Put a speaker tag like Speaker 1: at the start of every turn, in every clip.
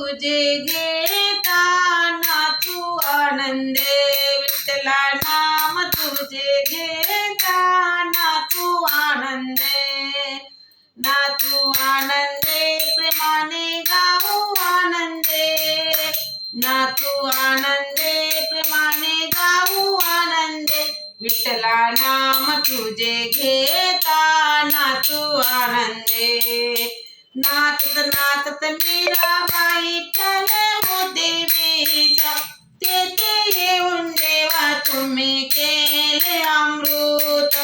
Speaker 1: तुझे घेता नाचू आनंदे, विठ्ठला नाम तुझे घेता नाचू आनंदे, नाचू आनंदे प्रेमाने गाऊ आनंदे, नाचू आनंदे प्रेमाने गाऊ आनंदे, विठ्ठला नाम तुझे घेता नाचू आनंदे. नाचत नाचत मीराबाई प्याले हो देवीच्या, तेथे येऊन देवा तुम्ही केले अमृत,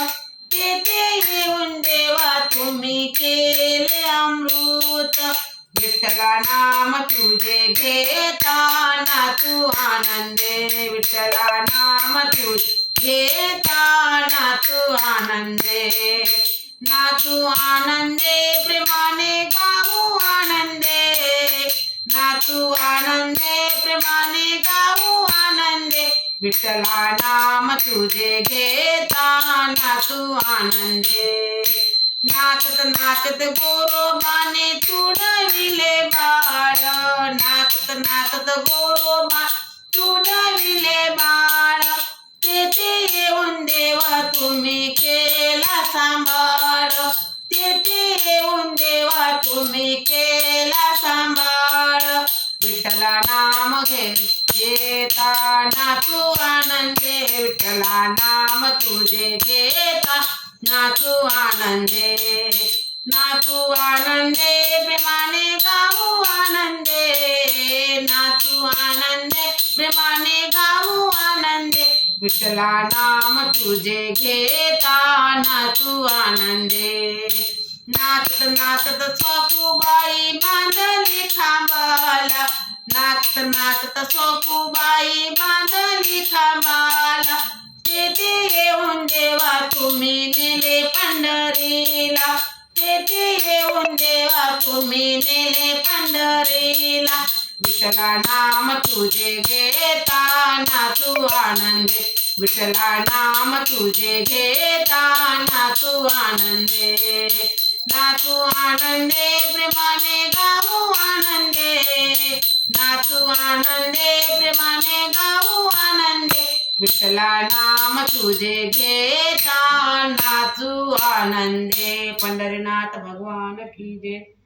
Speaker 1: तेथे येऊन देवा तुम्ही केले अमृत, विठ्ठला नाम तुझे घेता नाचू आनंदे, विठ्ठला नाम तुझे घेता नाचू आनंदे, नाचू आनंदे प्रेमाने गाऊ आनंदे, नाचू आनंदे प्रेमाने गाऊ आनंदे, विठ्ठला नाम तुझे घेता नाचू आनंदे. नाचत नाचत गोरोबाने तुडविले बाळ, नाचत नाचत गोरोबा तुडविले बाळ, तेथे येऊन देवा तुम्ही केला सांभाळ, तेथे येऊन देवा तुम्ही केला सांभाळ, विठ्ठला नाम घेता नाचू आनंदे, विठ्ठला नाम तुझे घेता नाचू आनंदे, नाचू आनंदे प्रेमाने गाऊ आनंदे, नाचू आनंदे प्रेमाने गाऊ आनंदे, विठ्ठला नाम तुझे घेता नाचू आनंदे. नाचत नाचत सखूबाई बांधली खांबाला, नाचत नाचत सखूबाई बांधली खांबाला, तेथे येऊन देवा तुम्ही नेले पंढरीला, तेथे येऊन देवा तुम्ही नेले पंढरीला, विठ्ठला नाम तुझे घेता नाचू आनंदे, विठ्ठला नाम तुझे घेता नाचू आनंदे, नाचू आनंदे प्रेमाने गाऊ आनंदे, नाचू आनंदे प्रेमाने गाऊ आनंदे, विठ्ठला नाम तुझे घेता नाचू आनंदे. पंढरीनाथ भगवान की जय.